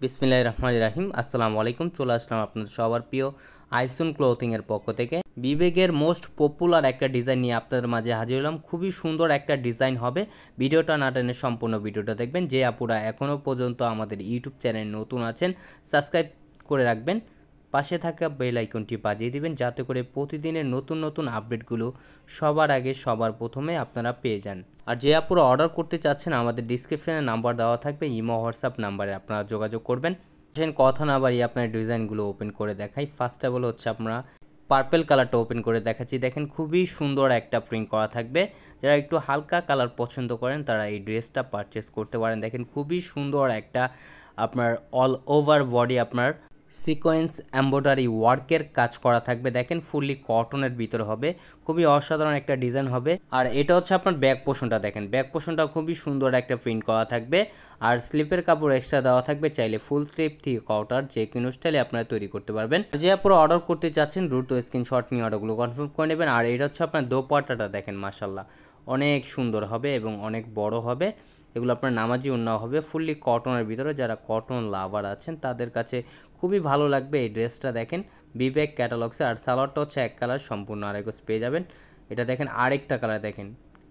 বিসমিল্লাহির রহমানির রহিম। আসসালামু আলাইকুম। চলে আসলাম আপনাদের সবার প্রিয় আইসুন ক্লোথিং এর পক্ষ থেকে বিবেকের মোস্ট পপুলার একটা ডিজাইন নিয়ে আপনাদের মাঝে হাজির হলাম। খুবই সুন্দর একটা ডিজাইন হবে। ভিডিওটা না টেনে সম্পূর্ণ ভিডিওটা দেখবেন। যে আপুরা এখনও পর্যন্ত আমাদের ইউটিউব চ্যানেল নতুন আছেন সাবস্ক্রাইব করে রাখবেন, পাশে থাকা বেল আইকনটি বাজিয়ে দিবেন যাতে করে প্রতিদিনের নতুন নতুন আপডেটগুলো সবার আগে সবার প্রথমে আপনারা পেয়ে যান। আর যে আপুরা অর্ডার করতে চাচ্ছেন আমাদের ডিসক্রিপশনে নাম্বার দেওয়া থাকবে, ইমো হোয়াটসঅ্যাপ নাম্বারে আপনারা যোগাযোগ করবেন। কথা না বাড়িয়ে আপনার ডিজাইনগুলো ওপেন করে দেখাই। ফার্স্ট অফ অল হচ্ছে আমরা পার্পল কালারটা ওপেন করে দেখাচ্ছি। দেখেন খুবই সুন্দর একটা প্রিন্ট করা থাকবে। যারা একটু হালকা কালার পছন্দ করেন তারা এই ড্রেসটা পারচেস করতে পারেন। দেখেন খুবই সুন্দর একটা আপনার অল ওভার বডি আপনার সিকোয়েন্স এমব্রয়ডারি ওয়ার্কের কাজ করা থাকবে। দেখেন ফুললি কটনের ভিতরে হবে, খুবই অসাধারণ একটা ডিজাইন হবে। আর এটা হচ্ছে আপনার ব্যাক পোর্শনটা, দেখেন ব্যাক পোর্শনটা খুবই সুন্দর একটা প্রিন্ট করা থাকবে। আর স্লিপের কাপড় এক্সট্রা দেওয়া থাকবে, চাইলে ফুল স্লিপ থেকে কটার যে কোনো স্টাইলে আপনারা তৈরি করতে পারবেন। যে আপনারা অর্ডার করতে চাচ্ছেন দ্রুত স্ক্রিনশট নিয়ে অর্ডারগুলো কনফার্ম করে নেবেন। আর এটা হচ্ছে আপনার দোপাট্টাটা, দেখেন মাশাআল্লাহ অনেক সুন্দর হবে এবং অনেক বড় হবে। এগুলো আপনার নামাজি ওড়না হবে, ফুললি কটনের ভিতরে। যারা কটন লাভার আছেন তাদের কাছে খুবই ভালো লাগবে এই ড্রেসটা। দেখেন বিবেক ক্যাটালগসে। আর সালোয়ারটা হচ্ছে এক কালার, সম্পূর্ণ আড়াই গজ পেয়ে যাবেন। এটা দেখেন আরেকটা কালার, দেখেন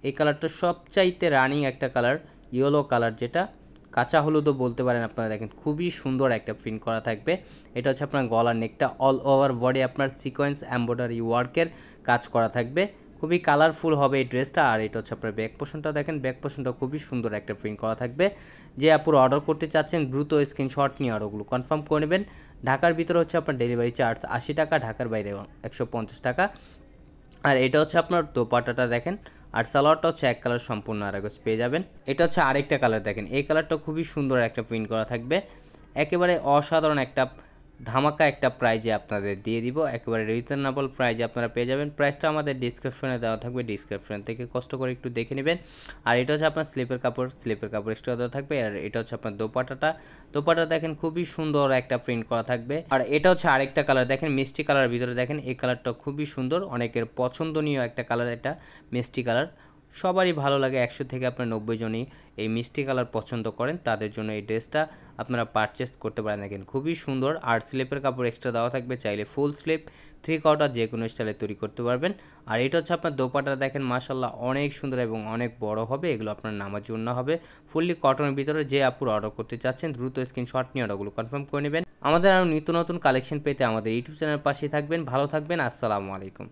এই কালারটা সবচাইতে রানিং একটা কালার, ইয়েলো কালার, যেটা কাঁচা হলুদও বলতে পারেন আপনারা। দেখেন খুবই সুন্দর একটা প্রিন্ট করা থাকবে। এটা হচ্ছে আপনার গলার নেকটা, অল ওভার বডি আপনার সিকোয়েন্স এমব্রয়ডারি ওয়ার্কের কাজ করা থাকবে। খুবই কালারফুল হবে এই ড্রেসটা। আর এটা হচ্ছে আপনার ব্যাক পোর্শনটা, দেখেন ব্যাক পোর্শনটা খুবই সুন্দর একটা প্রিন্ট করা থাকবে। যে আপুরা অর্ডার করতে চাচ্ছেন দ্রুত স্ক্রিনশট নিয়ে অর্ডারগুলো কনফার্ম করে নেবেন। ঢাকার ভিতরে হচ্ছে আপনার ডেলিভারি চার্জ 80 টাকা, ঢাকার বাইরে 150 টাকা। আর এটা হচ্ছে আপনার দোপাট্টাটা দেখেন। আর সালোয়ারটা হচ্ছে এক কালার, সম্পূর্ণ আড়াই গজ পেয়ে যাবেন। এটা হচ্ছে আরেকটা কালার, দেখেন এই কালারটা খুবই সুন্দর একটা প্রিন্ট করা থাকবে। একেবারে অসাধারণ একটা ধামাকা একটা প্রাইজে আপনাদের দিয়ে দিব, একেবারে রিজনেবল প্রাইজে আপনারা পেয়ে যাবেন। প্রাইসটা আমাদের ডিসক্রিপশনে দেওয়া থাকবে, ডিসক্রিপশন থেকে কষ্ট করে একটু দেখে নেবেন। আর এটা হচ্ছে আপনার স্লিপের কাপড় এক্সট্রা দেওয়া থাকবে। আর এটা হচ্ছে আপনার দোপাট্টা দেখেন খুবই সুন্দর একটা প্রিন্ট করা থাকবে। আর এটা হচ্ছে আরেকটা কালার, দেখেন মিষ্টি কালার ভিতরে। দেখেন এই কালারটা খুবই সুন্দর, অনেকের পছন্দনীয় একটা কালার। এটা মিষ্টি কালার সবারই ভালো লাগে, 100 থেকে আপনার 90 জনই এই মিষ্টি কালার পছন্দ করেন, তাদের জন্য এই ড্রেসটা আপনারা পারচেস করতে পারেন। দেখেন খুবই সুন্দর। আর স্লিপের কাপড় এক্সট্রা দেওয়া থাকবে, চাইলে ফুল স্লিপ 3 কোয়ার্টার যে কোনো স্টাইলে তৈরি করতে পারবেন। আর এটা হচ্ছে আপনার দোপাট্টা, দেখেন মাশাআল্লাহ অনেক সুন্দর এবং অনেক বড় হবে। এগুলো আপনার নামাজি ওড়না হবে, ফুললি কটনের ভিতরে। যে আপুর অর্ডার করতে চাচ্ছেন দ্রুত স্ক্রিনশট নিয়ে অর্ডারগুলো কনফার্ম করে নেবেন। আমাদের আরও নিত্য নতুন কালেকশন পেতে আমাদের ইউটিউব চ্যানেলের পাশেই থাকবেন। ভালো থাকবেন, আসসালামু আলাইকুম।